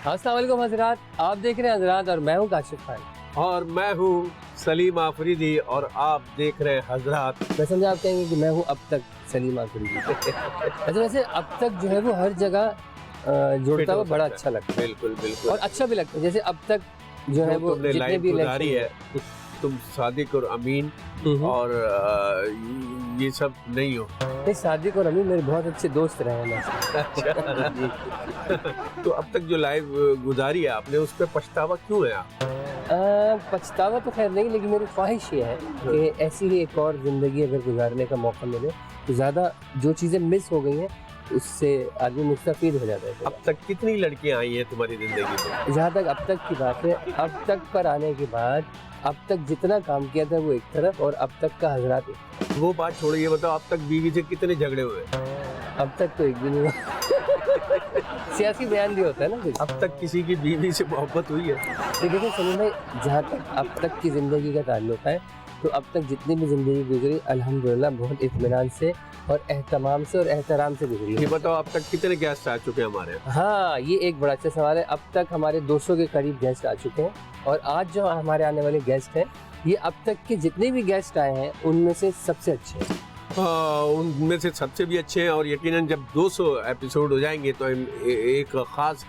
अस्सलाम वालेकुम हज़रात, आप देख रहे हैं हज़रात और मैं हूँ काशिफ खान और मैं हूँ सलीम आफरीदी और आप देख रहे हैं हज़रात। मैं समझा आप कहेंगे कि मैं हूँ अब तक सलीम आफरीदी। अच्छा, वैसे अब तक जो है वो हर जगह जोड़ता हुआ बड़ा अच्छा लगता है। बिल्कुल बिल्कुल। और अच्छा भी लगता है, जैसे अब तक जो है वो तुमने जितने लाइन भी गुजारी है, इलेक्शन तुम सादिक और अमीन और ये सब नहीं हो। नहीं, सादिक और अमीन मेरे बहुत अच्छे दोस्त रहे हैं। तो अब तक जो लाइफ गुजारी है आपने, उस पर पछतावा क्यों है आप? पछतावा तो खैर नहीं, लेकिन मेरी ख्वाहिश ये है कि ऐसी ही एक और ज़िंदगी अगर गुजारने का मौका मिले तो ज़्यादा जो चीज़ें मिस हो गई हैं उससे आदमी मुस्तफ़ीद हो जाता है। अब तक कितनी लड़कियां आई हैं तुम्हारी जिंदगी में? जहाँ तक अब तक की बात है, अब तक पर आने के बाद अब तक जितना काम किया था वो एक तरफ और अब तक का हज़रात एक। वो बात छोड़ो, ये बताओ अब तक बीवी से कितने झगड़े हुए? अब तक तो एक भी नहीं हुआ। सियासी बयान भी होता है ना कुछ। अब तक किसी की बीवी से मोहब्बत हुई है? देखिए सलीम भाई, जहाँ तक अब तक की ज़िंदगी का ताल्लुक है तो अब तक जितनी भी ज़िंदगी गुजरी अल्हम्दुलिल्लाह बहुत इत्मीनान से और एहतमाम से और एहतराम से गुजरी है। ये बताओ अब तक कितने गेस्ट आ चुके हैं हमारे यहाँ? हाँ, ये एक बड़ा अच्छा सवाल है। अब तक हमारे 200 के करीब गेस्ट आ चुके हैं और आज जो हमारे आने वाले गेस्ट हैं ये अब तक के जितने भी गेस्ट आए हैं उनमें से सबसे अच्छे हैं। उनमें से सबसे भी अच्छे हैं और यकीनन जब 200 एपिसोड हो जाएंगे तो हम एक ख़ास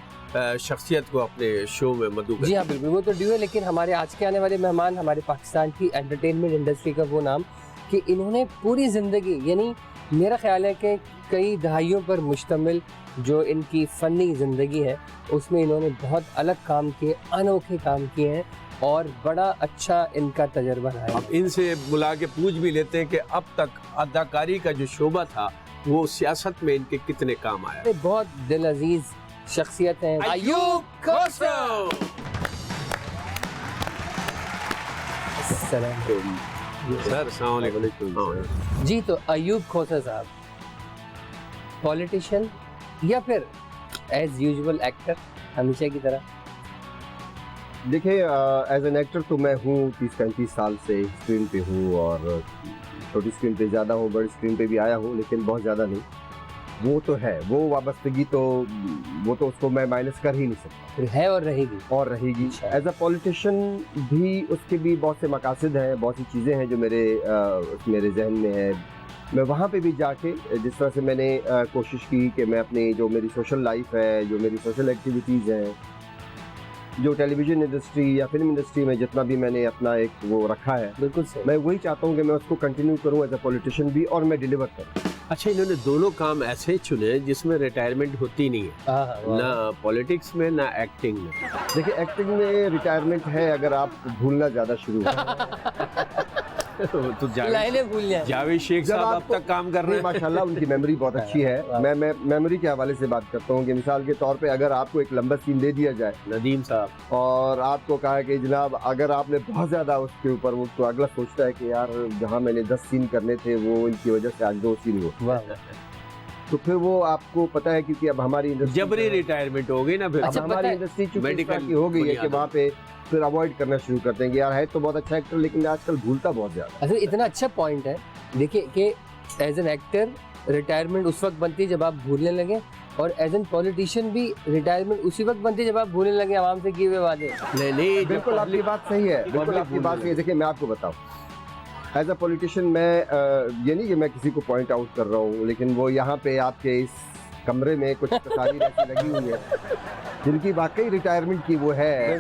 शख्सियत को अपने शो में मदऊ करेंगे। जी हाँ बिल्कुल, वो तो ड्यू है, लेकिन हमारे आज के आने वाले मेहमान हमारे पाकिस्तान की एंटरटेनमेंट इंडस्ट्री का वो नाम कि इन्होंने पूरी ज़िंदगी, यानी मेरा ख्याल है कि कई दहाइयों पर मुश्तमिल जो इनकी फ़नी ज़िंदगी है उसमें इन्होंने बहुत अलग काम किए, अनोखे काम किए हैं और बड़ा अच्छा इनका तजर्बा रहा है। अब इनसे बुला के पूछ भी लेते हैं कि अब तक अदाकारी का जो शोबा था वो सियासत में इनके कितने काम आया। ये बहुत दिल अजीज शख्सियत हैं। अय्यूब खोसो। सर अस्सलाम वालेकुम। जी, तो अय्यूब खोसा साहब पॉलिटिशियन या फिर एज यूजुअल एक्टर हमेशा की तरह? देखिए, एज एन एक्टर तो मैं हूँ 30-35 साल से स्क्रीन पे हूँ और छोटी स्क्रीन पे ज़्यादा हूँ, बड़ी स्क्रीन पे भी आया हूँ, लेकिन बहुत ज़्यादा नहीं। वो तो है, वो वाबस्तगी तो वो तो उसको मैं माइनस कर ही नहीं सकता, है और रहेगी और रहेगी। एज अ पॉलिटिशियन भी उसके भी बहुत से मकासद हैं, बहुत सी चीज़ें हैं जो मेरे जहन में है। मैं वहाँ पे भी जाके जिस तरह से मैंने कोशिश की कि मैं अपनी जो मेरी सोशल लाइफ है, जो मेरी सोशल एक्टिविटीज़ हैं, जो टेलीविज़न इंडस्ट्री या फिल्म इंडस्ट्री में जितना भी मैंने अपना एक वो रखा है, बिल्कुल सही। मैं वही चाहता हूँ कि मैं उसको कंटिन्यू करूँ एज अ पॉलिटिशियन भी, और मैं डिलीवर करूँ। अच्छा, इन्होंने दोनों काम ऐसे चुने जिसमें रिटायरमेंट होती नहीं है, ना पॉलिटिक्स में ना एक्टिंग में। देखिए, एक्टिंग में रिटायरमेंट है अगर आप भूलना ज़्यादा शुरू हो। तो लाइनें भूल जाए। जावेद शेख जब साहब अब आपको- तक काम कर रहे हैं। माशाल्लाह उनकी मेमोरी बहुत अच्छी है। मैं मेमोरी के हवाले से बात करता हूँ कि मिसाल के तौर पे अगर आपको एक लंबा सीन दे दिया जाए नदीम साहब और आपको कहा कि जनाब अगर आपने बहुत ज़्यादा उसके ऊपर, वो तो अगला सोचता है कि यार जहाँ मैंने 10 सीन करने थे वो इनकी वजह से आज 2 सीन हुए, तो फिर वो आपको पता है क्योंकि अब हमारी इंडस्ट्री जबरी रिटायरमेंट हो गई ना फिर। अब अच्छा, हमारी पता है, इंडस्ट्री चूंकि इस मेडिकल तरह की हो गई है कि बुनियाद वहाँ पे फिर अवॉइड करना शुरू कर देंगे, यार है तो बहुत अच्छा एक्टर लेकिन आजकल भूलता बहुत ज्यादा। अच्छा, इतना अच्छा पॉइंट है। देखिए कि एज एन एक्टर रिटायरमेंट उस वक्त बनती है जब आप भूलने लगे, और एज एन पॉलिटिशियन भी रिटायरमेंट उसी वक्त बनती है जब आप भूलने लगे आवाम से किए हुए वादे। नहीं, बिल्कुल आपकी बात सही है, बिल्कुल आपकी बात सही है। देखिए, मैं आपको बताऊं, एज अ पॉलिटिशियन मैं ये नहीं कि मैं किसी को पॉइंट आउट कर रहा हूँ, लेकिन वो यहाँ पे आपके इस कमरे में कुछ तस्वीरें ऐसी लगी हुई है जिनकी वाकई रिटायरमेंट की वो है,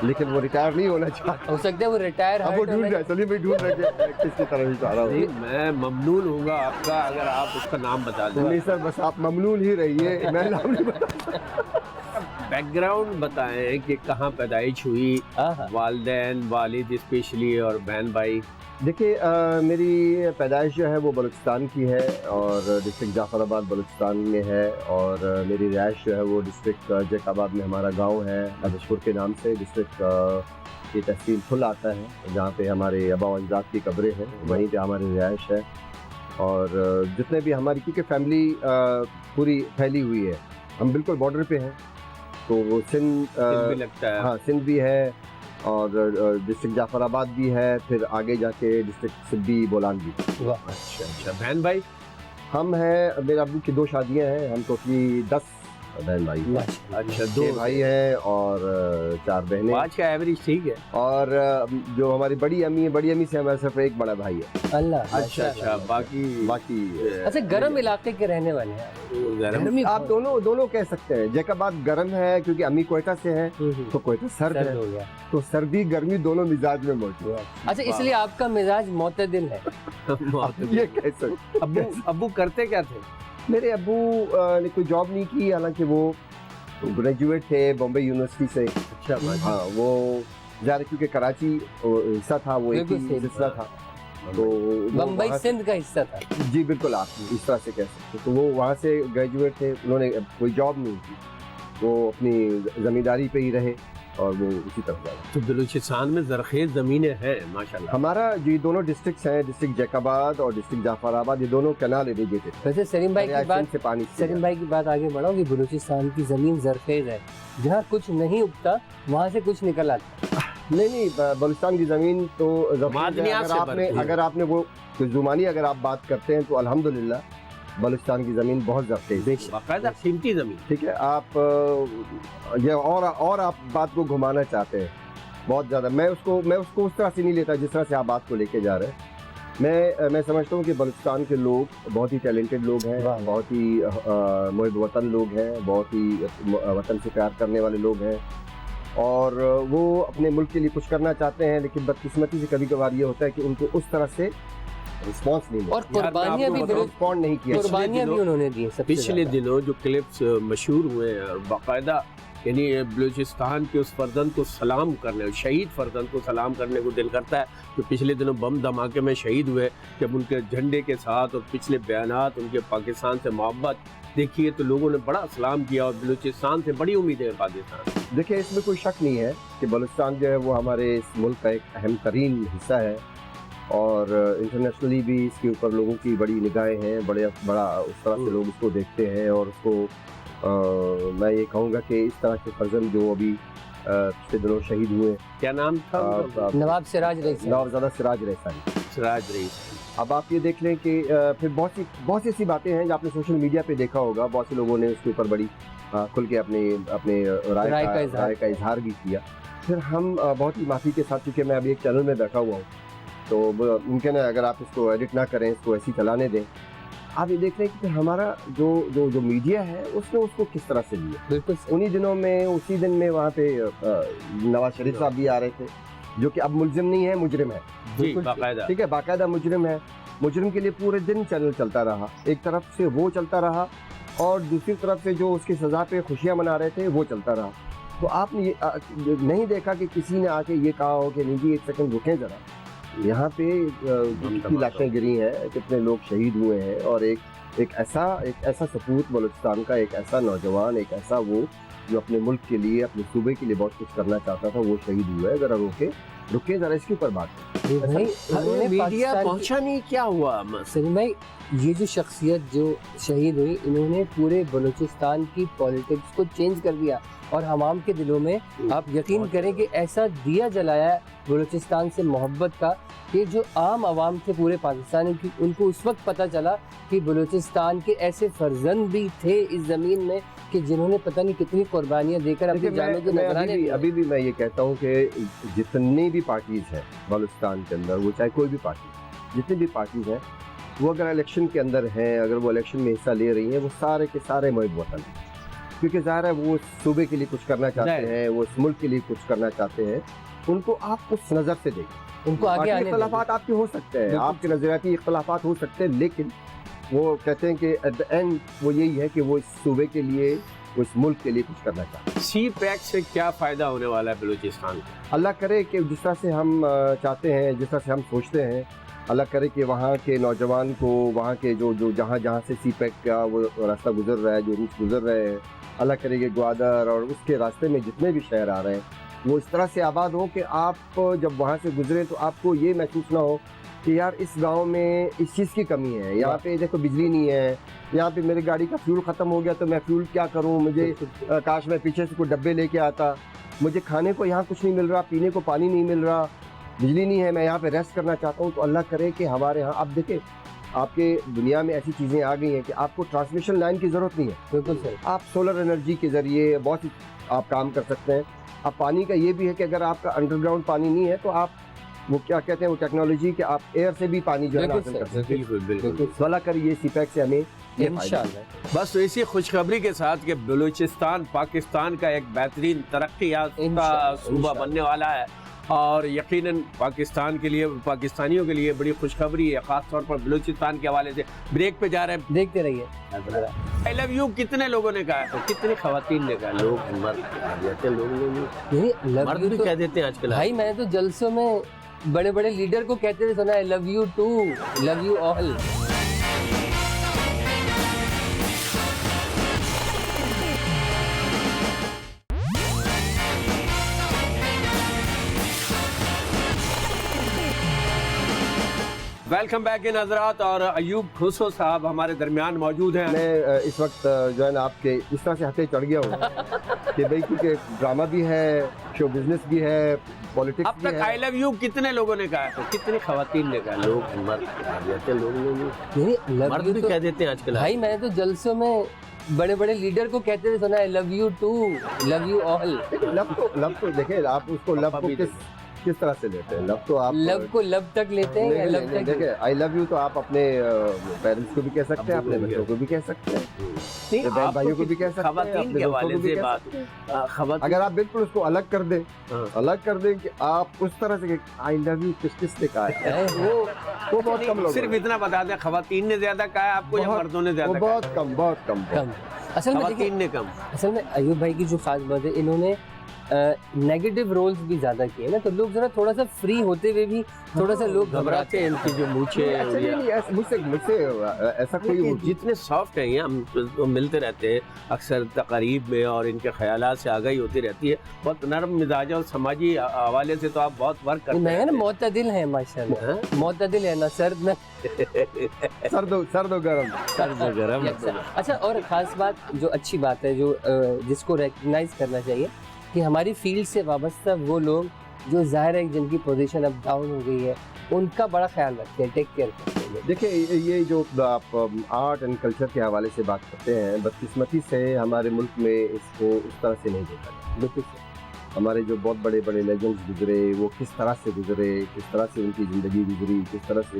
लेकिन वो रिटायर नहीं होना चाहता। हो सकता है वो रिटायर अब वो ढूंढ रहे, चलिए मैं ढूंढ रहे किसकी तरह ही चाह रहा हूँ। मैं ममनून होऊंगा आपका अगर आप उसका नाम बता दें। नहीं सर, बस आप ममनून ही रहिए, मैं नाम नहीं बता। बैकग्राउंड बताएं कि कहाँ पैदाइश हुई, वालिदैन वालिद स्पेशली और बहन भाई। देखिए, मेरी पैदाइश जो है वो बलूचिस्तान की है और डिस्ट्रिक्ट जाफराबाद बलूचिस्तान में है, और मेरी रिहाइश जो है वो डिस्ट्रिक्ट जैकाबाद में हमारा गांव है अदशपुर के नाम से। डिस्ट्रिक्ट की तहसील फुल आता है जहाँ पे हमारे आबा व अजदाद की कब्रें हैं, वहीं पे हमारी रिहाइश है। और जितने भी हमारी, क्योंकि फैमिली पूरी फैली हुई है, हम बिल्कुल बॉर्डर पे हैं, तो वो सिंध भी लगता है। हाँ, सिंध भी है और डिस्ट्रिक्ट जाफराबाद भी है, फिर आगे जाके डिस्ट्रिक्ट सिद्दी बोलान भी। अच्छा, बहन भाई? हम हैं, मेरे अबू की 2 शादियां हैं, हम टोटली 10 बहन भाई हैं। माशाल्लाह। अच्छा, 6 दो भाई हैं और 4 बहनें। आज का एवरेज ठीक है। और जो हमारी बड़ी अम्मी है, बड़ी अम्मी से हमारा सिर्फ एक बड़ा भाई है। अल्लाह अच्छा अच्छा, बाकी बाकी अच्छा, गर्म इलाके के रहने वाले हैं। गर्म गर्मी आप दोनों कह सकते हैं। जैकाबाद गर्म है क्योंकि अम्मी कोयटा से है, तो कोयटा सर्द सर्द है, हो गया। तो सर्दी गर्मी दोनों मिजाज में मौजूद है। अच्छा, इसलिए आपका मिजाज मोतदिल है। ये कह सकते। अब्बू करते क्या थे? मेरे अब्बू ने कोई जॉब नहीं की, हालांकि वो ग्रेजुएट थे बॉम्बे यूनिवर्सिटी से। अच्छा, हाँ, वो ज़्यादा क्योंकि कराची हिस्सा था, वो एक ही बिल्कुल सही। हिस्सा था, तो वो बम्बई वहाँ से- सिंध का हिस्सा था। जी बिल्कुल, आप इस तरह से कह सकते। तो वो वहाँ से ग्रेजुएट थे, उन्होंने कोई जॉब नहीं की, वो अपनी ज़मींदारी पे ही रहे और वो उसी तरफ जा रहे। तो बलूचिस्तान में जरखेज ज़मीनें हैं माशाल्लाह। हमारा जो दोनों डिस्ट्रिक्ट्स हैं, डिस्ट्रिक्ट जैकाबाद और डिस्ट्रिक्ट जाफराबाद, ये दोनों कैनाल इरिगेटेड है। वैसे सलीम भाई की दरियाए बात सिंध से पानी सलीम भाई की बात आगे बढ़ाओ कि बलूचिस्तान की ज़मीन जरखेज है, जहाँ कुछ नहीं उगता वहाँ से कुछ निकल आता। नहीं, बलूचिस्तान की ज़मीन तो ज़रखेज़ है। मादनियात से भरपूर है। अगर आपने वो जुमानी अगर आप बात करते हैं तो अल्हम्दुलिल्लाह बलूचिस्तान की ज़मीन बहुत ज़रखेज़ है। बाकायदा कीमती ज़मीन। ठीक है, आप ये और आप बात को घुमाना चाहते हैं बहुत ज़्यादा। मैं उसको उस तरह से नहीं लेता जिस तरह से आप बात को लेके जा रहे हैं। मैं समझता हूँ कि बलूचिस्तान के लोग बहुत ही टैलेंटेड लोग हैं, वाह। बहुत ही मुहिब वतन लोग हैं, बहुत ही वतन से प्यार करने वाले लोग हैं, और वो अपने मुल्क के लिए कुछ करना चाहते हैं, लेकिन बदकिस्मती से कभी कभार ये होता है कि उनको उस तरह से रिस्पॉन्स नहीं और मिलता, कुर्बानियाँ भी रिस्पॉन्ड नहीं किया। कुर्बानियाँ भी दिनों- उन्होंने दी हैं सबसे पिछले ज़्यादा। दिनों जो क्लिप्स मशहूर हुए हैं और बाकायदा यानी बलूचिस्तान के उस फर्जंद को सलाम करने, शहीद फर्जंद को सलाम करने को दिल करता है, जो पिछले दिनों बम धमाके में शहीद हुए, जब उनके झंडे के साथ और पिछले बयानात उनके पाकिस्तान से मोहब्बत देखिए तो लोगों ने बड़ा सलाम किया और बलूचिस्तान से बड़ी उम्मीदें हैं पाकिस्तान। देखिए, इसमें कोई शक नहीं है कि बलूचिस्तान जो है वो हमारे इस मुल्क का एक अहम तरीन हिस्सा है, और इंटरनेशनली भी इसके ऊपर लोगों की बड़ी निगाहें हैं, बड़ा उस तरह से लोग इसको देखते हैं। और उसको मैं ये कहूँगा कि इस तरह के फर्जंद जो अभी पिछले दिनों शहीद हुए, क्या नाम था उनका? नवाब सिराज रईस। नवाबजादा सिराज रईसानी। सिराज रईस। अब आप ये देख लें कि फिर बहुत सी ऐसी बातें हैं जो आपने सोशल मीडिया पे देखा होगा, बहुत से लोगों ने उसके ऊपर बड़ी खुल के अपने राय का इजहार भी किया। फिर हम बहुत ही माफ़ी के साथ, क्योंकि मैं अभी एक चैनल में बैठा हुआ हूँ, तो मुमकिन है अगर आप इसको एडिट ना करें, इसको ऐसे ही चलाने दें, आप ये देख रहे हैं कि हमारा जो मीडिया है उसने उसको किस तरह से लिया। बिल्कुल सही। उन्हीं दिनों में, उसी दिन में वहाँ पे नवाज शरीफ साहब भी आ रहे थे, जो कि अब मुलजिम नहीं है, मुजरिम है। जी, बाकायदा। ठीक है, बाकायदा मुजरिम है। मुजरिम के लिए पूरे दिन चैनल चलता रहा, एक तरफ से वो चलता रहा और दूसरी तरफ से जो उसकी सज़ा पे खुशियाँ मना रहे थे वो चलता रहा। तो आपने ये नहीं देखा कि किसी ने आके ये कहा हो कि नहीं जी, एक सेकंड रुकें ज़रा, यहाँ पे कितनी लाशें गिरी हैं, कितने लोग शहीद हुए हैं, और एक ऐसा सपूत बलूचिस्तान का, एक ऐसा नौजवान, एक ऐसा वो जो अपने मुल्क के लिए, अपने सूबे के लिए बहुत कुछ करना चाहता था, वो शहीद हुआ है। ज़रा रुके ज़रा इसके ऊपर बात करें। ये भाई, उन्होंने मीडिया पाकिस्तान की- पहुंचा नहीं, क्या हुआ? सलीम भाई, ये जो शख्सियत जो शहीद हुई, इन्होंने पूरे बलूचिस्तान की पॉलिटिक्स को चेंज कर दिया और हमाम के दिलों में आप यकीन करें कि ऐसा दिया जलाया बलूचिस्तान से मोहब्बत का कि जो आम आवाम थे पूरे पाकिस्तान की, उनको उस वक्त पता चला कि बलूचिस्तान के ऐसे फर्जंद भी थे इस ज़मीन में कि जिन्होंने पता नहीं कितनी कुर्बानियाँ देकर अपनी जानों की नजराने दी। अभी भी मैं ये कहता हूँ कि जितनी भी पार्टीज हैं बलूचिस्तान के अंदर, वो चाहे कोई भी पार्टी, जितनी भी पार्टीज हैं, वो अगर इलेक्शन के अंदर हैं, अगर वो इलेक्शन में हिस्सा ले रही हैं, वो सारे के सारे मुहिब वतन हैं, क्योंकि ज़ाहिर है वो सूबे के लिए कुछ करना चाहते हैं, वो इस मुल्क के लिए कुछ करना चाहते हैं। उनको आप उस नज़र से देखें। उनको आगे आने इख्तलाफात आपके हो सकते हैं, आपके नजरियाती इख्तलाफात हो सकते हैं, लेकिन वो कहते हैं कि एट द एंड वो यही है कि वो इस सूबे के लिए, वो इस मुल्क के लिए कुछ करना चाहते हैं। सी पैक से क्या फायदा होने वाला है बलूचिस्तान को? अल्लाह करे कि जिस तरह से हम चाहते हैं, जिस तरह से हम सोचते हैं, अल्लाह करे कि वहाँ के नौजवान को, वहाँ के जो जहाँ से सी पैक का वो रास्ता गुजर रहा है, जो रूट गुजर रहे हैं, अल्लाह करे कि ग्वादर और उसके रास्ते में जितने भी शहर आ रहे हैं, वो इस तरह से आबाद हो कि आप जब वहाँ से गुजरे तो आपको ये महसूस ना हो कि यार इस गांव में इस चीज़ की कमी है, यहाँ पे देखो बिजली नहीं है, यहाँ पे मेरी गाड़ी का फ्यूल ख़त्म हो गया तो मैं फ्यूल क्या करूँ, मुझे काश मैं पीछे से कोई डब्बे लेके आता, मुझे खाने को यहाँ कुछ नहीं मिल रहा, पीने को पानी नहीं मिल रहा, बिजली नहीं है, मैं यहाँ पे रेस्ट करना चाहता हूँ। तो अल्लाह करे कि हमारे यहाँ आप देखें, आपके दुनिया में ऐसी चीज़ें आ गई हैं कि आपको ट्रांसमिशन लाइन की ज़रूरत नहीं है। बिल्कुल सही। आप सोलर एनर्जी के ज़रिए बहुत सी आप काम कर सकते हैं। अब पानी का ये भी है कि अगर आपका अंडरग्राउंड पानी नहीं है तो आप वो क्या कहते हैं वो टेक्नोलॉजी कि आप एयर से भी पानी जो है बिल्कुल हासिल कर सकते हैं। बिल्कुल बिल्कुल। भला कर ये सीपैक से हमें ये फायदा है। इंशाल्लाह। बस तो इसी खुशखबरी के साथ कि बलूचिस्तान पाकिस्तान का एक बेहतरीन तरक्की याफ्ता इंशाल्लाह, सूबा इंशाल्लाह। बनने वाला है और यकीनन पाकिस्तान के लिए, पाकिस्तानियों के लिए बड़ी खुशखबरी है, खास तौर पर बलूचिस्तान के हवाले से। ब्रेक पे जा रहे हैं। देखते रहिए। आई लव यू कितने लोगों ने कहा है, कितनी खवातीन ने कहा? लोग मर्द कह देते हैं, नहीं, love मर्द you भी तो- कह देते हैं आजकल। भाई मैंने तो जलसों में बड़े बड़े लीडर को कहते हुए सुना है, love you too, love you all. Welcome back इन हजरात। और अयूब खुसरो साहब हमारे दरमियान मौजूद हैं। मैं इस वक्त जो है ना आपके इस तरह से हथे चढ़ गया हूँ कि भाई क्योंकि ड्रामा भी है, शो बिजनेस भी है, पॉलिटिक्स अब भी तक है। आई लव यू कितने लोगों ने कहा है, कितनी खवातीन ने कहा? लोग मर्द कह देते हैं, नहीं, लव मर्द यू भी तो कह देते हैं आजकल। भाई मैंने तो जलसों में बड़े बड़े लीडर को कहते हुए सुना है, love you too, love you all. Love तो देखे आप उसको लव पापा को भी किस तरह से लेते हैं। लव तो आप लव को लव तक लेते हैं या नहीं, लव नहीं, तक? देखिए आई लव यू तो आप अपने पेरेंट्स को भी कह सकते हैं, अपने बच्चों को भी कह सकते हैं, नहीं, अपने बहन आप भाइयों तो को भी कह सकते हैं, खवातीन अपने के दोस्तों हवाले को भी से कह बात सकते हैं। खवातीन। अगर आप बिल्कुल उसको अलग कर दें, हाँ। अलग कर दें कि आप उस तरह से आई लव यू किसने कहा है, वो बहुत कम लोग सिर्फ इतना बता दें, खवातीन ने ज्यादा कहा है आपको या बहुत- मर्दों ने वो ज्यादा? बहुत कम कम। असल में देखिए, खवातीन ने कम। असल में अयूब भाई की जो खास बात है, इन्होंने नेगेटिव रोल्स भी ज्यादा किए ना, तो लोग जरा थोड़ा सा फ्री होते हुए भी थोड़ा सा लोग घबराते हैं, इनकी जो मूछे मुझसे ऐसा कोई वो- जितने सॉफ्ट हैं ये, हम मिलते रहते हैं अक्सर तकारीब में और इनके ख्यालात से आगाही होती रहती है। बहुत नरम मिजाज और समाजी हवाले से तो आप बहुत वर्क करते मैं ना हैं। मोतदिल है माशाल्लाह, हाँ? मोतदिल है ना सर्द ना सर्द गरम। सर्द गरम। अच्छा, और ख़ास बात जो अच्छी बात है, जो जिसको रिकग्नाइज करना चाहिए कि हमारी फील्ड से वाबस्ता वो लोग जो ज़ाहिर है जिनकी पोजीशन अब डाउन हो गई है, उनका बड़ा ख्याल रखते हैं, टेक केयर करते हैं। देखिए ये जो आप आर्ट एंड कल्चर के हवाले से बात करते हैं, बदकिस्मती से हमारे मुल्क में इसको उस तरह से नहीं देखा जाता। बिल्कुल। हमारे जो बहुत बड़े बड़े लेजेंड्स गुजरे, वो किस तरह से गुजरे, किस तरह से उनकी ज़िंदगी गुजरी, किस तरह से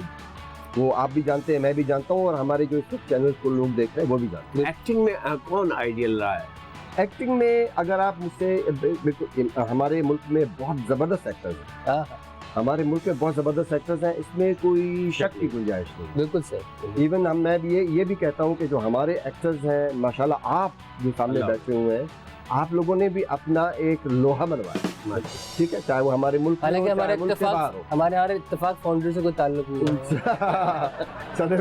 वो आप भी जानते हैं, मैं भी जानता हूँ, और हमारे जो इस चैनल को लोग देख रहे हैं वो भी जानते हैं। एक्टिंग में कौन आइडियल रहा है? एक्टिंग में अगर आप मुझसे बिल्कुल, हमारे मुल्क में बहुत ज़बरदस्त एक्टर्स हैं, हाँ, हमारे मुल्क में बहुत ज़बरदस्त एक्टर्स हैं, इसमें कोई शक की गुंजाइश नहीं। बिल्कुल सही। इवन मैं भी ये भी कहता हूँ कि जो हमारे एक्टर्स हैं, माशाल्लाह आप जो सामने अल्लाह। बैठे हुए हैं, आप लोगों ने भी अपना एक लोहा बनवाया, ठीक है, चाहे वो हमारे मुल्क में हालांकि हो, हमारा चाहे मुल्क से बाहर हो। हमारे इत्तेफाक फाउंडर से कोई ताल्लुक नहीं है। चले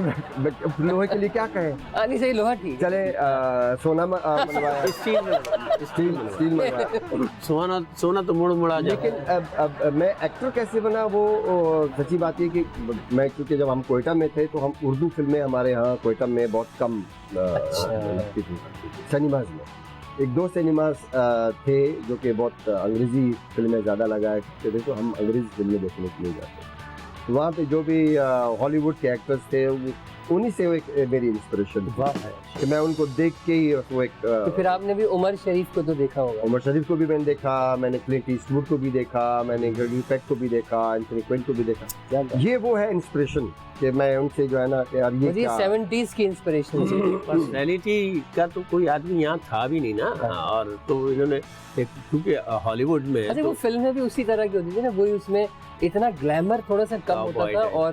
लोहे के लिए क्या कहें, नहीं सही, लोहा ठीक। चले सोना बनवाया, स्टील बनवाया। सोना तो मुड़ मुड़ा जाए। लेकिन अब मैं एक्टर कैसे बना, वो सच्ची बात है कि मैं, क्योंकि जब हम कोयटा में थे तो हम उर्दू फिल्में हमारे यहाँ कोयटा में बहुत कम लगती थी। सिनेमाज में एक दो सिनेमाज थे जो कि बहुत अंग्रेजी फिल्में ज़्यादा लगाया करते थे, तो हम अंग्रेजी फिल्में देखने के लिए जाते थे। तो वहाँ पे जो भी हॉलीवुड के एक्टर्स थे, उन्हीं से वो एक मेरी इंस्पिरेशन वाह। कि मैं उनको देख के ही वो एक तो फिर आपने भी उमर शरीफ को तो देखा होगा। उमर शरीफ को भी मैंने देखा, मैंने क्लिंट ईस्टवुड को भी देखा, मैंने ग्रेगरी पेक को भी देखा, एंथनी क्विंट को भी देखा। ये वो है इंस्पिरेशन कि मैं उनसे जो है ना कि यार ये मुझे क्या 70s की इंस्पिरेशन थी। पर्सनैलिटी का तो कोई आदमी यहाँ था भी नहीं ना। और तो इन्होंने एक, क्योंकि हॉलीवुड में अच्छा, तो वो फिल्में भी उसी तरह की होती थी ना, वही उसमें इतना ग्लैमर थोड़ा सा कम होता Cowboy था। type। और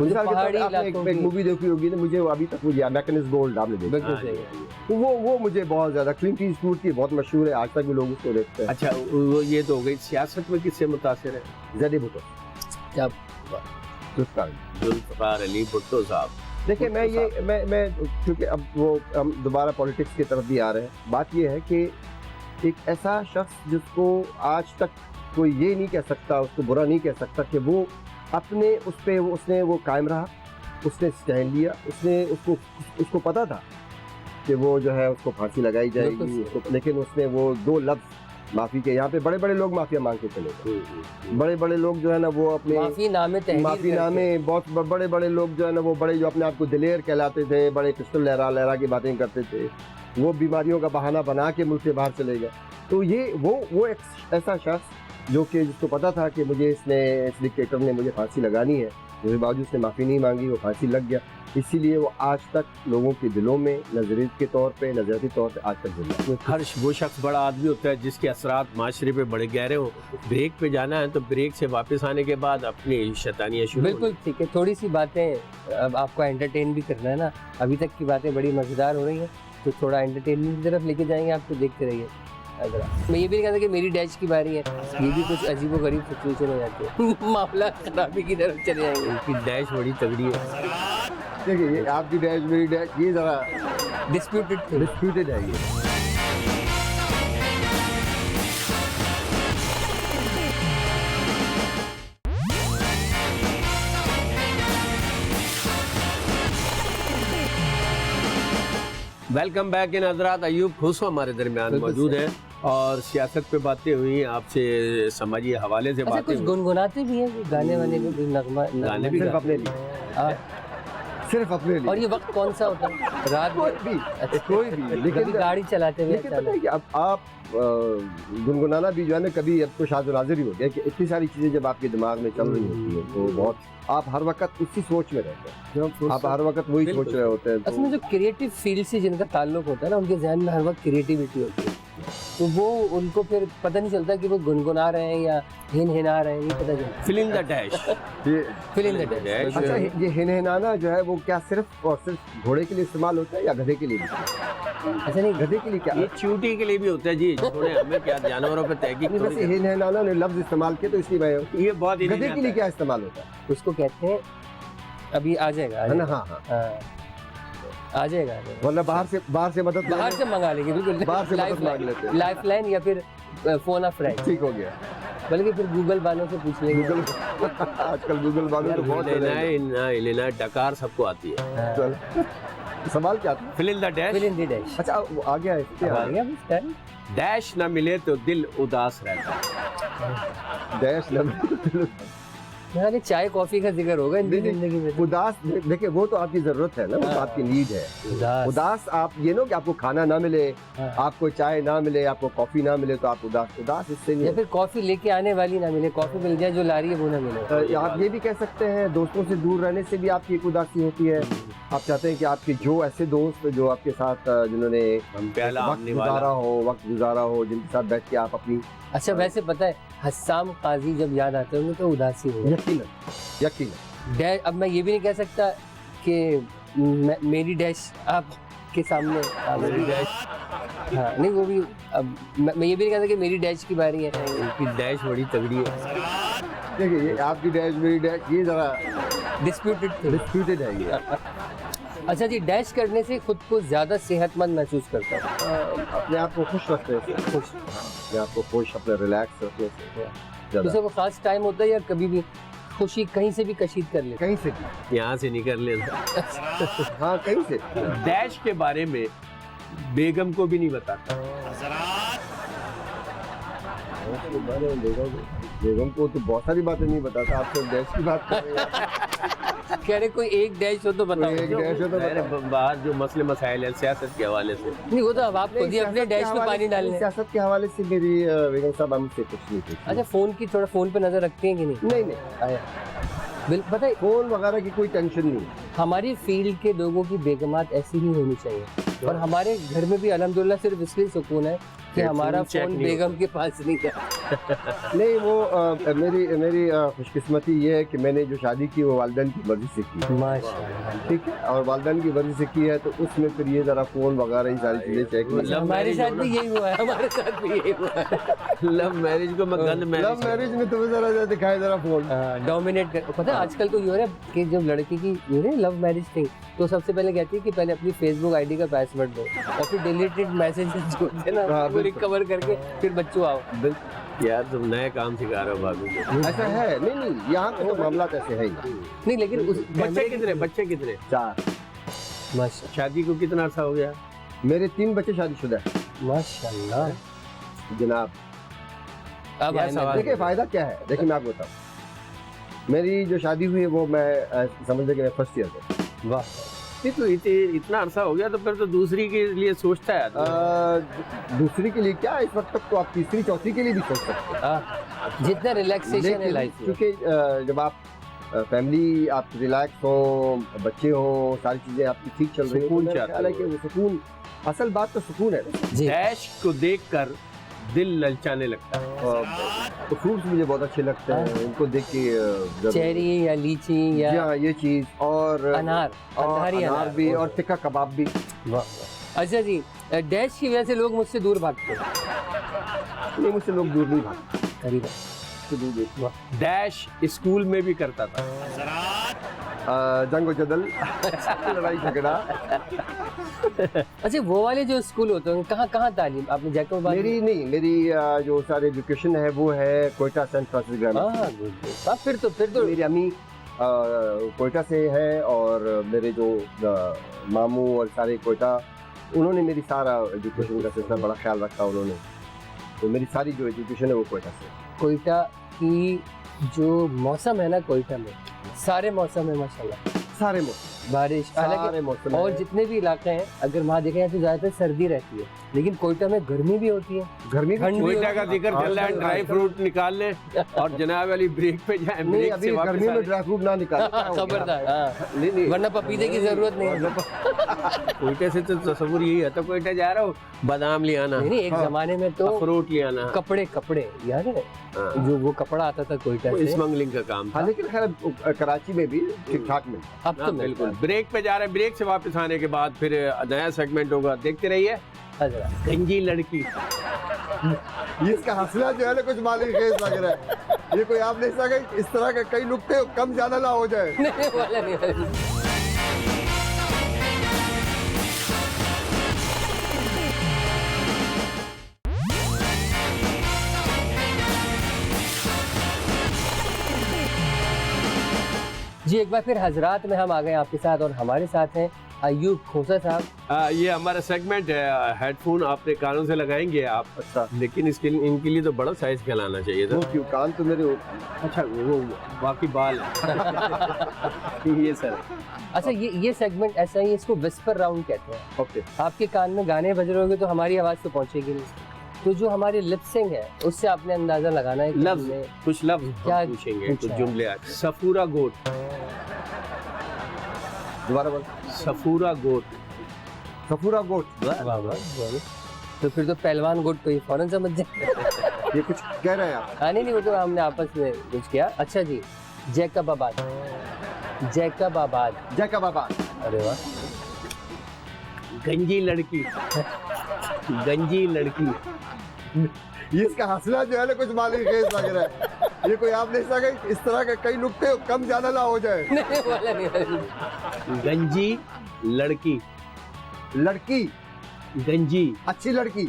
मुझे पहाड़ी आपने इलाकों एक की- मूवी देखी होगी ना, मुझे वो अभी तक मुझे अमेरिकन गोल्ड आपने देखी, बिल्कुल हाँ, सही ये- है। तो वो मुझे बहुत ज्यादा, क्लिंट ईस्टवुड की बहुत मशहूर है, आज तक भी लोग उसको देखते हैं। अच्छा, वो ये तो हो गई। सियासत में किससे मुतासिर है? ज़ेडी भुट्टो, क्या जुल्फ़िकार अली भुट्टो साहब। देखिए मैं क्योंकि अब वो हम दोबारा पॉलिटिक्स की तरफ भी आ रहे हैं। बात ये है कि एक ऐसा शख्स जिसको आज तक कोई ये नहीं कह सकता, उसको बुरा नहीं कह सकता कि वो अपने उस पे उसने वो कायम रहा, उसने स्टैंड लिया, उसको पता था कि वो जो है उसको फांसी लगाई बिल्कुल जाएगी, सही। लेकिन उसने वो दो लफ्ज़ माफी के यहाँ पे बड़े बड़े लोग माफिया मांग के चले गए। बड़े बड़े लोग जो है ना वो अपने माफी नामे बहुत बड़े बड़े लोग जो है ना वो बड़े जो अपने आप को दिलेर कहलाते थे, बड़े पिस्टल लहरा लहरा की बातें करते थे, वो बीमारियों का बहाना बना के मुल्क से बाहर चले गए। तो ये वो एक ऐसा शख्स जो कि जिसको पता था कि मुझे इस डिक्टेटर ने मुझे फांसी लगानी है, उसके बावजूद उसने माफ़ी नहीं मांगी, वो फांसी लग गया। इसीलिए वो आज तक लोगों के दिलों में नजरिए के तौर पे, नजरियाती तौर पे आज तक जिंदा है। हर वो शख्स बड़ा आदमी होता है जिसके असरात माशरे पे बड़े गहरे हो। ब्रेक पे जाना है तो ब्रेक से वापस आने के बाद अपनी शैतानियाँ शुरू। बिल्कुल ठीक है, थोड़ी सी बातें अब आपको एंटरटेन भी करना है ना, अभी तक की बातें बड़ी मजेदार हो रही हैं, तो थोड़ा एंटरटेनमेंट की तरफ लेके जाएंगे आपको, देखते रहिए। मैं ये भी नहीं कहता कि मेरी डैश की बारी है, ये भी कुछ अजीब व गरीब सिचुएशन हो जाती है, मामला खराबी की तरफ चले जाएंगे। उनकी डैश बड़ी तगड़ी है। देखिए ये आपकी डैश मेरी डैश ये ज़रा डिस्प्यूटेड है ये। वेलकम बैक इन हजरात। अयूब खुशो हमारे दरमियान मौजूद है और सियासत पे बातें हुई, आपसे समाजी हवाले से बातें कुछ गुनगुनाते भी हैं, गाने वाने में भी नगमा गाने भी सिर्फ अपने लिए, सिर्फ अपने लिए। और ये वक्त कौन सा होता है? रात कोई भी, कोई भी, लेकिन गाड़ी चलाते हुए लेकिन पता है कि अब आप गुनगुनाना भी जो है ना, कभी अब तो शाज़ नाज़िर ही हो गया कि इतनी सारी चीज़ें जब आपके दिमाग में चल रही होती हैं तो बहुत आप हर वक्त उसी सोच में रहते हैं, आप हर वक्त वही सोच रहे होते हैं। असल में जो क्रिएटिव फील्ड से जिनका ताल्लुक होता है ना, उनके जहन में हर वक्त क्रिएटिविटी होती है, तो वो उनको फिर पता नहीं चलता कि वो गुनगुना रहे हैं या हिनहिना रहे हैं, नहीं पता चलता। Fill in the dash, fill in the dash. अच्छा, ये हिनहिनाना जो है वो क्या सिर्फ और सिर्फ घोड़े के लिए इस्तेमाल होता है या गधे के लिए भी? अच्छा नहीं, गधे के लिए क्या? ये चूटी के लिए भी होता है जी, थोड़े हमें क्या जानवरों पे तहकीक नहीं, वैसे हिनहिनाना ने लफ्ज इस्तेमाल किया तो इसलिए मैं ये बहुत ही गधे के लिए क्या इस्तेमाल होता है? उसको कहते हैं, अभी आ जाएगा, है ना? हाँ हाँ आ जाएगा, वरना बाहर से मदद मंगा लेंगे, बिल्कुल बाहर से मदद मांग लेते हैं, लाइफ लाइन या फिर फोन ऑफ फ्रेंड। ठीक हो गया, बल्कि फिर गूगल वालों से पूछ लेंगे। आजकल गूगल वालों तो बहुत लेना डकार सबको आती है। चल सवाल क्या था? Fill in the dash, fill in the dash. अच्छा वो आ गया है, क्या आ गया बस टाइम। डैश ना मिले तो दिल उदास रहता है। डैश लम्बी यानी चाय कॉफी का जिक्र होगा इनकी जिंदगी में। उदास, देखिए वो तो आपकी जरूरत है ना, वो तो आपकी नीड है। उदास आप ये नो कि आपको खाना ना मिले, आपको चाय ना मिले, आपको कॉफी ना मिले तो आप उदास इससे नहीं। या फिर कॉफी लेके आने वाली ना मिले, कॉफी मिल जाए जो ला रही है वो ना मिले। आप ये भी कह सकते हैं दोस्तों से दूर रहने से भी आपकी एक उदासी होती है। आप चाहते हैं कि आपके जो ऐसे दोस्त जो आपके साथ जिन्होंने वक्त गुजारा हो, जिनके साथ बैठ के आप अपनी। अच्छा वैसे पता है हस्साम काजी जब याद आते होंगे तो उदासी हो, यकीनन। डैश, अब मैं ये भी नहीं कह सकता कि मेरी डैश आपके सामने मेरी डैश, हाँ नहीं वो भी, अब मैं ये भी नहीं कहता कि मेरी डैश की बारी है। उनकी डैश बड़ी तगड़ी है। देखिए ये आपकी डैश मेरी डैश ये ज़रा डिस्प्यूटेड है ये। अच्छा जी, डैश करने से खुद को ज़्यादा सेहतमंद महसूस करता है, अपने आप को खुश रखने से, खुश, अपने आप को खुश, अपने रिलैक्स रखने से ज़्यादा। किसी को खास टाइम होता है या कभी भी खुशी कहीं से भी कशीद कर ले, कहीं से भी, यहाँ से निकल ले। हाँ कहीं से। डैश के बारे में बेगम को भी नहीं बताता। बेगम को तो बहुत सारी बातें नहीं बताता, आप सिर्फ डैश की बात कर रहे हैं। कह रहे कोई एक डैश हो तो बताओ। एक डैश हो तो बताओ। बात जो मसले मसाइल है सियासत के हवाले से, नहीं वो तो अब आप खुद ही अपने डैश में पानी डालने। सियासत के हवाले से मेरी बेगम साहब हमसे कुछ नहीं पूछी। अच्छा फोन की थोड़ा फोन पे नजर रखते हैं कि नहीं? नहीं पता है फोन वगैरह की कोई टेंशन नहीं। हमारी फील्ड के लोगों की बेगमात ऐसी ही होनी चाहिए, और हमारे घर में भी अल्हम्दुलिल्लाह सिर्फ इसलिए सुकून है कि हमारा फोन बेगम के पास नहीं है। नहीं वो मेरी खुशकिस्मती ये है कि मैंने जो शादी की वो वालिदैन की मर्जी से की, माशाअल्लाह, ठीक है, और वालिदैन की मर्जी से की है तो उसमें फिर ये जरा फोन वगैरह ये सारी चीजें चेक। हमारे साथ भी यही हुआ है, हमारे साथ भी यही हुआ है। लव मैरिज को मैं गंद लव मैरिज में तुम्हें जरा दिखाए जरा फोन डोमिनेट कर। पता है आजकल तो ये हो रहा है कि जब लड़की की ये लव मैरिज थिंग, तो सबसे पहले कहती है कि पहले अपनी फेसबुक आईडी का पासवर्ड दो और फिर डिलीटेड मैसेजेस जो होते हैं ना वो रिकवर करके फिर बच्चों आओ। यार तुम नए काम सिखा रहे हो भाभी को। ऐसा है? नहीं यहाँ पे तो मामला ऐसे है ही नहीं, लेकिन उस बच्चे कितने? 4। माशाल्लाह। शादी को कितना अर्सा हो गया? मेरे 3 बच्चे शादीशुदा है माशाल्लाह जनाब। अब यह आए सवाल मैं- देखिए फ़ायदा क्या है, देखिए मैं आपको बताऊँ, मेरी जो शादी हुई है वो मैं समझ लें कि मैं फर्स्ट ईयर में। वाह, नहीं तो इतना अरसा हो गया तो फिर तो दूसरी के लिए सोचता है आदमी। दूसरी के लिए क्या, इस वक्त तक तो आप तीसरी चौथी के लिए भी सोच सकते हैं। हाँ, जितना रिलैक्सेशन है लेकिन लाइफ में। क्योंकि जब आप फैमिली, आप रिलैक्स हो, बच्चे हो, सारी चीज़ें आपकी ठीक चल रही हो, सुकून तो मेरा चाहते ख्याल है हो। कि वो सुकून, असल बात तो सुकून है। जी, डैश को देखकर दिल ललचाने लगता है। तो फ्रूट्स मुझे बहुत अच्छे लगते हैं, उनको देख के जरूर- चेरी या लीची जी या हाँ, ये चीज़ और अनार, और अनारी अनार भी और टिक्का कबाब भी। वाह। अच्छा जी, डैश की वजह से लोग मुझसे दूर भागते हैं। नहीं, मुझसे लोग दूर नहीं भागते, करीब मुझसे दूर नहीं। वाह, डैश स्कूल में भी करता था। जंग जदल लड़ाई झगड़ा। अच्छा वो वाले जो स्कूल होते हैं कहाँ कहाँ तालीम आपने जैकोबाबाद? मेरी जो सारी एजुकेशन है वो है कोयटा सेंट फ्रांसिस ग्रामर। हाँ good, good। हाँ, फिर तो मेरी अम्मी कोयटा से है और मेरे जो मामू और सारे कोयटा, उन्होंने मेरी सारा एजुकेशन का सिलसिला बड़ा ख्याल रखा उन्होंने, तो मेरी सारी जो एजुकेशन है वो कोयटा से। कोयटा की जो मौसम है ना, कोयटा में सारे मौसम है माशाल्लाह, सारे मौसम, बारिश, सारे हालांकि मौसम और है। जितने भी इलाके हैं अगर वहाँ देखें जाए तो ज्यादातर सर्दी रहती है, लेकिन कोयटा में गर्मी भी होती है। गर्मी भी ठंड भी कोयटा का जिक्र चल रहा है, आजकल- ड्राई फ्रूट निकाल ले और जनाब वाली ब्रेक पे जाए। नहीं, ब्रेक अभी से वापस गर्मी आ में ड्राई फ्रूट ना निकाले, क्या हो गया? खबरदार, हाँ, नहीं नहीं, वरना पपीते की जरूरत नहीं है। कोयटे से तो तस्वुर यही है, तो कोयटा जा रहा हूँ बादाम ले आना, नहीं, एक हाँ। जमाने में तो अखरोट ले आना। कपड़े याद है हाँ। जो वो कपड़ा आता था कोयटा से, स्मगलिंग का काम था। हाँ, लेकिन खैर कराची में भी ठीक ठाक मिलता। अब तो हाँ, मिलता बिल्कुल। है। ब्रेक पे जा रहे हैं, ब्रेक से वापस आने के बाद फिर नया सेगमेंट होगा, देखते रहिए। अच्छा, गंजी लड़की। ये इसका हंसना जो है ना कुछ मालिक खेस लग रहा है, ये कोई आप नहीं सके, इस तरह के कई नुक्ते कम ज्यादा ना हो जाए। नहीं वाला नहीं। जी एक बार फिर हजरात में हम आ गए आपके साथ और हमारे साथ हैं अयूब खोसा साहब। ये हमारा सेगमेंट है, हेडफोन अपने कानों से लगाएंगे आप, अच्छा, लेकिन इनके लिए तो बड़ा साइज का लाना चाहिए था। वो क्यों, कान तो मेरे अच्छा वो बाकी बाल ये सर। अच्छा ये सेगमेंट ऐसा ही, इसको विस्पर राउंड कहते हैं। ओके। आपके कान में गाने बज रहे होंगे तो हमारी आवाज़ तो पहुंचेगी नहीं, तो जो हमारी लिपसिंग है उससे आपने अंदाजा लगाना है कि लफ्ज, हमने कुछ लफ्ज क्या हम पूछेंगे, पूछा कुछ है? जुमले आते। सफूरा गोट। दोबारा बोल। सफूरा गोट। सफूरा गोट, वाह वाह वाह। तो फिर तो पहलवान गुट तो ये फौरन समझ जाए। ये कुछ कह रहे हैं आप? हाँ नहीं वो तो हमने आपस में कुछ किया। अच्छा जी, जैकबाबाद। जैकबाबाद। अरे वाह। गंजी लड़की। गंजी लड़की। ये इसका हंसना जो है ना कुछ मालिक खेस लग रहा है, ये कोई आप नहीं सके, इस तरह के कई नुक्ते कम ज्यादा ना हो जाए। नहीं वाला नहीं। गंजी लड़की। लड़की, गंजी। अच्छी लड़की,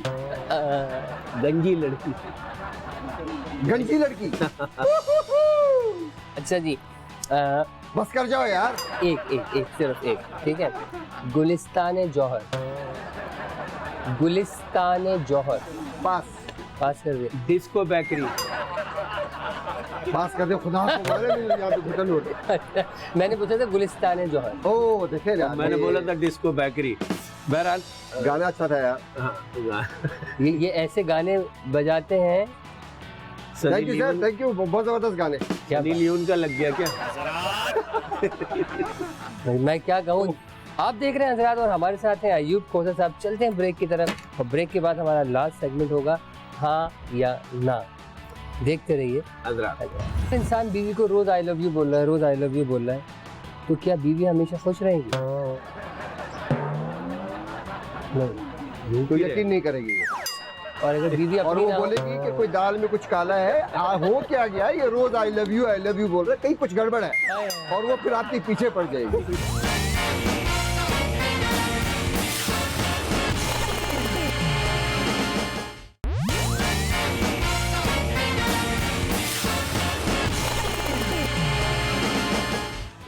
गंजी लड़की। गंजी लड़की। अच्छा जी, बस कर जाओ यार। एक सिर्फ एक, ठीक है। गुलिस्तान जौहर। पास पास कर दिया। Disco bakery. पास कर दे, खुदा को मारे नहीं, यहाँ पे घुटन उठे। मैंने पूछा था गुलिस्तान जौहर। ओ देखे यार, मैंने बोला था डिस्को बेकरी। बहरहाल गाना अच्छा था यार। हाँ, ये ऐसे गाने बजाते हैं। Sunny thank you sir, Leone. Thank you, बहुत जबरदस्त गाने। क्या सनी लियोन का लग गया क्या? मैं क्या कहूँ। आप देख रहे हैं हजरात और हमारे साथ हैं अयूब खोसा साहब। चलते हैं ब्रेक की तरफ और ब्रेक के बाद हमारा लास्ट सेगमेंट होगा हाँ या ना। देखते रहिए। हजरात, इंसान बीवी को रोज आई लव यू बोल रहा है, रोज आई लव यू बोल रहा है, तो क्या बीवी हमेशा खुश रहेगी? नहीं। तो यकीन नहीं करेगी। और अगर बीवी और अपनी वो ना हो, बोलेगी कि कोई दाल में कुछ काला है, हो क्या गया, ये रोज आई लव यू बोल रहा है, कहीं कुछ गड़बड़ है, और वो फिर आपके पीछे पड़ जाएगी।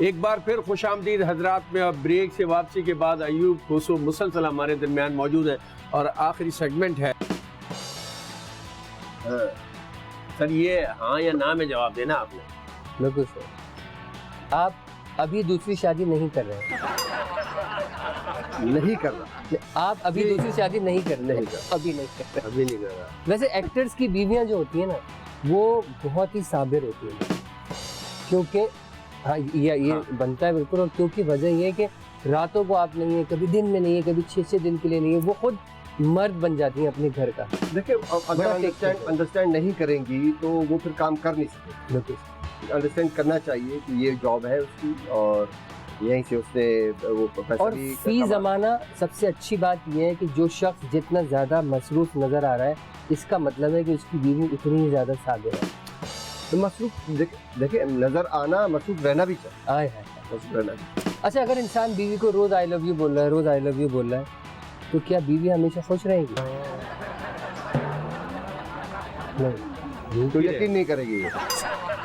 एक बार फिर खुशामदीद हजरात में। अब ब्रेक से वापसी के बाद अयूब खोसो मुसलसल हमारे दरमियान मौजूद है और आखिरी सेगमेंट है। सर ये हाँ या ना में जवाब देना आपने। बिल्कुल सर। आप अभी दूसरी शादी नहीं कर रहे हैं? नहीं कर रहा। आप अभी दूसरी शादी नहीं कर रहे? नहीं कर अभी नहीं कर रहे। अभी नहीं कर रहा। वैसे एक्टर्स की बीवियां जो होती है ना, वो बहुत ही साबिर होती है, क्योंकि हाँ ये हाँ। बनता है बिल्कुल। और क्योंकि वजह ये है कि रातों को आप नहीं है, कभी दिन में नहीं है, कभी 6-6 दिन के लिए नहीं है, वो खुद मर्द बन जाती हैं अपने घर का। देखिए अगर बड़ा टेक है। अंडरस्टैंड नहीं करेंगी तो वो फिर काम कर नहीं सकते। बिल्कुल। अंडरस्टैंड करना चाहिए कि ये जॉब है उसकी और यहीं से उसने वो पैसा और भी फी ज़माना सबसे अच्छी बात यह है कि जो शख्स जितना ज़्यादा मसरूफ नज़र आ रहा है, इसका मतलब है कि उसकी बीवी उतनी ही ज़्यादा साबिर है। तो मसरूफ देखिए नजर आना, मसरूफ रहना भी चाहिए। आए है। मसरूफ रहना भी। अच्छा, अगर इंसान बीवी को रोज़ आई लव यू बोल रहा है, रोज़ आई लव यू बोल रहा है, तो क्या बीवी हमेशा खुश रहेगी? नहीं। तो यकीन नहीं करेगी।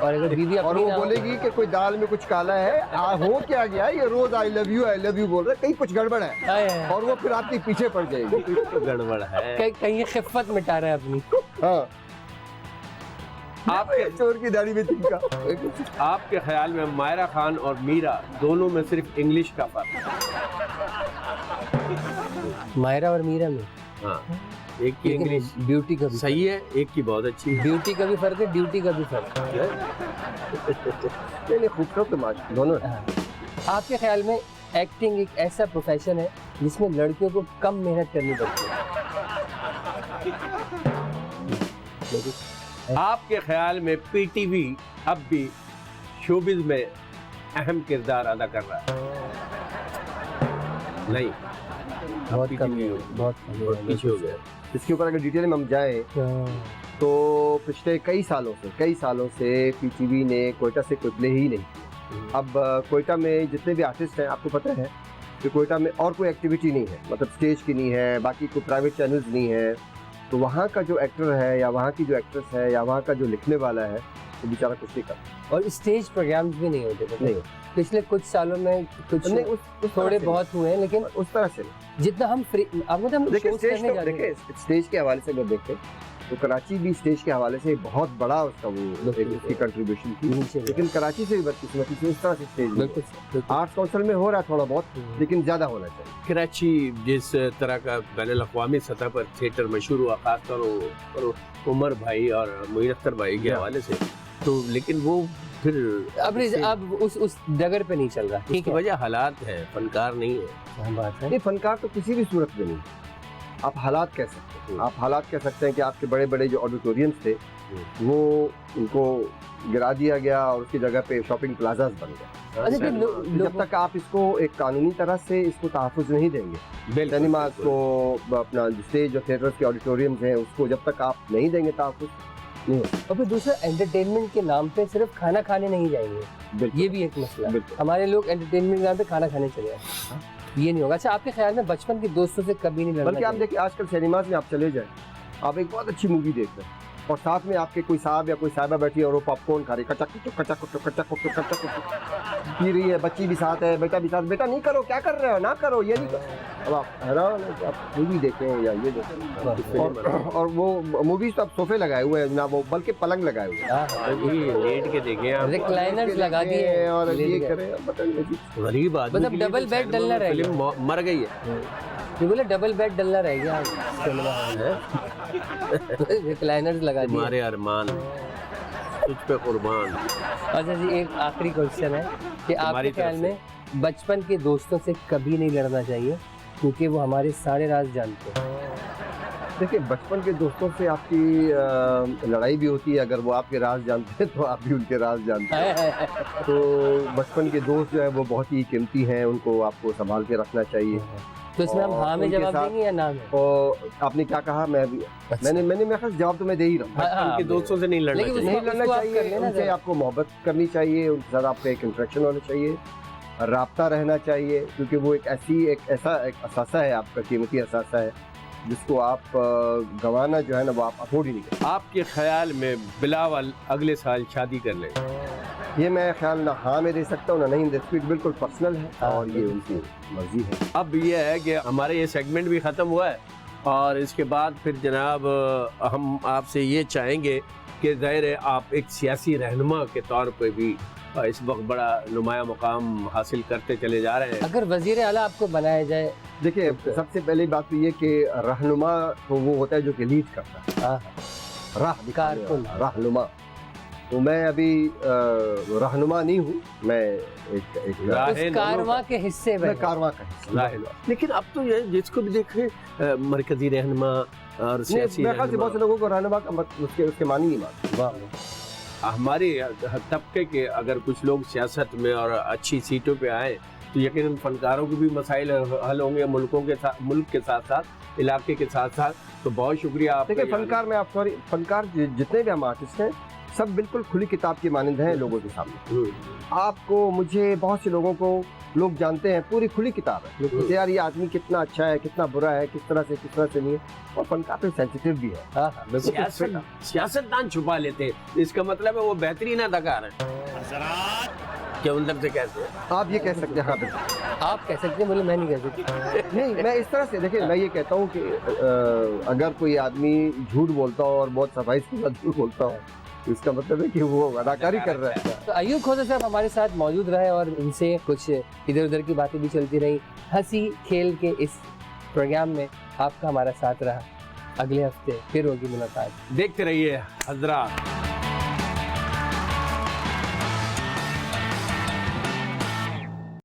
और अगर बीवी और अपनी वो ना हो- बोलेगी कि कोई दाल में कुछ काला है, हो क्या गया, ये रोज आई लव यू बोल रहा है, कहीं कुछ गड़बड़ है। आए है। और वो फिर आपके पीछे पड़ जाएगी। कुछ तो गड़बड़ है। कहीं खिफ़्फ़त मिटा रहा है अपनी। हाँ, आपके चोर की दाढ़ी में तिनका। आपके ख्याल में मायरा खान और मीरा दोनों में सिर्फ इंग्लिश का फर्क है? मायरा और मीरा में हाँ, एक की लेकिन इंग्लिश ब्यूटी का भी सही है, एक की बहुत अच्छी है। ब्यूटी का भी फर्क है, ड्यूटी का भी फर्क है। नहीं खूबसूरत तो माश दोनों है। हाँ। आपके ख्याल में एक्टिंग एक ऐसा प्रोफेशन है जिसमें लड़कियों को कम मेहनत करनी पड़ती है? आपके ख्याल में पीटीवी अब भी शोबिज में अहम किरदार अदा कर रहा है? नहीं, बहुत PTV कम है, बहुत कम बहुत है। पीछे हो गया। इसके ऊपर अगर डिटेल में हम जाएं हाँ। तो पिछले कई सालों से पीटीवी ने कोयटा से कोई प्ले ही नहीं किया। अब कोयटा में जितने भी आर्टिस्ट हैं, आपको पता है कि कोयटा में और कोई एक्टिविटी नहीं है, मतलब स्टेज की नहीं है, बाकी कोई प्राइवेट चैनल्स नहीं है। तो वहाँ का जो एक्टर है या वहाँ की जो एक्ट्रेस है या वहाँ का जो लिखने वाला है, वो बेचारा कुछ नहीं करता। और स्टेज प्रोग्राम्स भी नहीं होते थे। नहीं पिछले कुछ सालों में कुछ नहीं, उस थोड़े तरह से बहुत हुए हैं, लेकिन नहीं, उस तरह से नहीं। जितना हम फ्री आपको तो हम देखिए shows करने जा रहे हैं। स्टेज के हवाले से अगर देखें तो कराची भी स्टेज के हवाले से बहुत बड़ा उसका वो एक उसकी कंट्रीब्यूशन थी। नीचे लेकिन कराची से भी बदकिस्मती से इस तरह से स्टेज बिल्कुल बिल्कुल। आर्ट्स काउंसिल में हो रहा है थोड़ा बहुत, लेकिन ज्यादा होना चाहिए। कराची जिस तरह का बैनुल अक़वामी सतह पर थिएटर मशहूर हुआ, खासतौर और उमर भाई और मुईन अख्तर भाई के हवाले से, तो लेकिन वो फिर अब उस डगर पे नहीं चल रहा। ठीक उसकी है, वजह हालात है, फनकार नहीं है। क्या बात है। नहीं, फनकार तो किसी भी सूरत में नहीं। आप हालात कह सकते हैं, आप हालात कह सकते हैं कि आपके बड़े बड़े जो ऑडिटोरियम्स थे वो उनको गिरा दिया गया और उसकी जगह पे शॉपिंग प्लाजाज बन गए। अच्छा, तो जब तक आप इसको एक कानूनी तरह से इसको तहफ़्फ़ुज़ नहीं देंगे, सिनेमाज को, अपना स्टेज और थिएटर्स के ऑडिटोरियम्स हैं, उसको जब तक आप नहीं देंगे तहफ़्फ़ुज़ नहीं होगा। और फिर दूसरा, एंटरटेनमेंट के नाम पे सिर्फ खाना खाने नहीं जाएंगे, ये भी एक मसला है। बिल्कुल। हमारे लोग एंटरटेनमेंट के नाम पे खाना खाने चले जाते हैं, ये नहीं होगा। अच्छा, आपके ख्याल में बचपन के दोस्तों से कभी नहीं लड़ना बल्कि आप चाहिए? देखिए आजकल सिनेमाज में आप चले जाएं, आप एक बहुत अच्छी मूवी देख रहे हैं और साथ में आपके कोई साहब या कोई साहिबा बैठी है और वो पॉपकॉर्न खा रही है, कचक पी रही है, बच्ची भी साथ है, बेटा भी साथ। बेटा नहीं करो, क्या कर रहे हो, ना करो, ये नहीं करो। अब आप हैरान हैं कि आप मूवी देखें या ये देखें। और वो मूवीज तो आप सोफे लगाए हुए हैं ना, वो बल्कि पलंग लगाए हुए हैं हाँ, लेट के देखे आप, रिक्लाइनर्स लगा दिए हैं और लेट ये गए। करें, बताइए जी। गरीब आदमी मतलब के लिए डबल तो बेड डलना रहेगा। फिल्म मर गई है। ये बोले डबल बेड डलना रह गया, रिक्लाइनर्स लगा दिए। तुम्हारे अरमान तुझ पे कुर्बान। अच्छा जी, एक आखिरी क्वेश्चन है कि आपके तुम्हारी ख्याल तरफ में बचपन के दोस्तों से कभी नहीं लड़ना चाहिए, क्योंकि वो हमारे सारे राज जानते हैं। देखिए बचपन के दोस्तों से आपकी लड़ाई भी होती है, अगर वो आपके राज जानते हैं तो आप भी उनके राज जानते हैं। तो बचपन के दोस्त जो है वो बहुत ही कीमती हैं, उनको आपको संभाल के रखना चाहिए। तो इसमें हम और हाँ में उनके जवाब साथ- देंगे या ना में? और आपने क्या कहा, मैंने मेरे ख्याल जवाब तो मैं दे ही रहा हूँ। हाँ, उनके दोस्तों से नहीं लड़ना लेकिन चाहिए। नहीं उसको लड़ना आप कर चाहिए, लेना उनसे जरा। आपको मोहब्बत करनी चाहिए, उनके साथ आपका एक इंटरेक्शन होना चाहिए, राब्ता रहना चाहिए, क्योंकि वो एक ऐसा एक असासा है, आपका कीमती असासा है, जिसको आप गंवाना जो है ना वो आप अफोर्ड ही नहीं करते। आपके ख्याल में बिलावल अगले साल शादी कर ले? ये मैं ख्याल ना हाँ में दे सकता हूँ ना नहीं दे सकता, बिल्कुल पर्सनल है और ये उनकी मर्जी है। अब ये है कि हमारे ये सेगमेंट भी ख़त्म हुआ है और इसके बाद फिर जनाब हम आपसे ये चाहेंगे कि ज़ाहिर है आप एक सियासी रहनुमा के तौर पे भी इस वक्त बड़ा नुमाया मुकाम हासिल करते चले जा रहे हैं। अगर वज़ीर आला आपको बनाया जाए? देखिए, सबसे पहली बात तो ये कि रहनुमा तो वो होता है जो कि लीड करता है, हाँ, राह दिखाने वाला, रहनुमा। तो मैं अभी रहनुमा नहीं हूँ, मैं एक उस कारवां के हिस्से में, कारवां का हिस्सा। लेकिन अब तो ये जिसको भी देखे मरकजी रहनुमा और सियासी मेरे ख्याल से बहुत से लोगों को रहनुमा का उसके मानी नहीं मानते। वाह, हमारे तबके के अगर कुछ लोग सियासत में और अच्छी सीटों पे आए तो यकीनन फनकारों के भी मसाइल हल होंगे, मुल्क के साथ साथ इलाके के साथ साथ। तो बहुत शुक्रिया आप। देखिए, फनकार जितने भी हम आर्टिस्ट हैं सब बिल्कुल खुली किताब की मानंद हैं लोगों के सामने। आपको, मुझे, बहुत से लोगों को लोग जानते हैं, पूरी खुली किताब है कि यार ये आदमी कितना अच्छा है, कितना बुरा है, किस तरह से नहीं है। और फनकार तो सेंसिटिव भी है। सियासतदान छुपा लेते हैं, इसका मतलब है वो बेहतरीन अदाकार है। क्या उधर से कहते हैं? आप ये कह सकते हैं। हाँ, बिल्कुल आप कह सकते हैं, बोले मैं नहीं कह सकती। नहीं, मैं इस तरह से, देखिए, मैं ये कहता हूँ कि अगर कोई आदमी झूठ बोलता हो और बहुत सफाई के साथ झूठ बोलता हो, इसका मतलब है कि वो अदाकारी कर रहा है। तो अयूब खोजा साहब हमारे साथ मौजूद रहे और इनसे कुछ इधर उधर की बातें भी चलती रही। हंसी खेल के इस प्रोग्राम में आपका हमारा साथ रहा। अगले हफ्ते फिर होगी मुलाकात। देखते रहिए हजरात।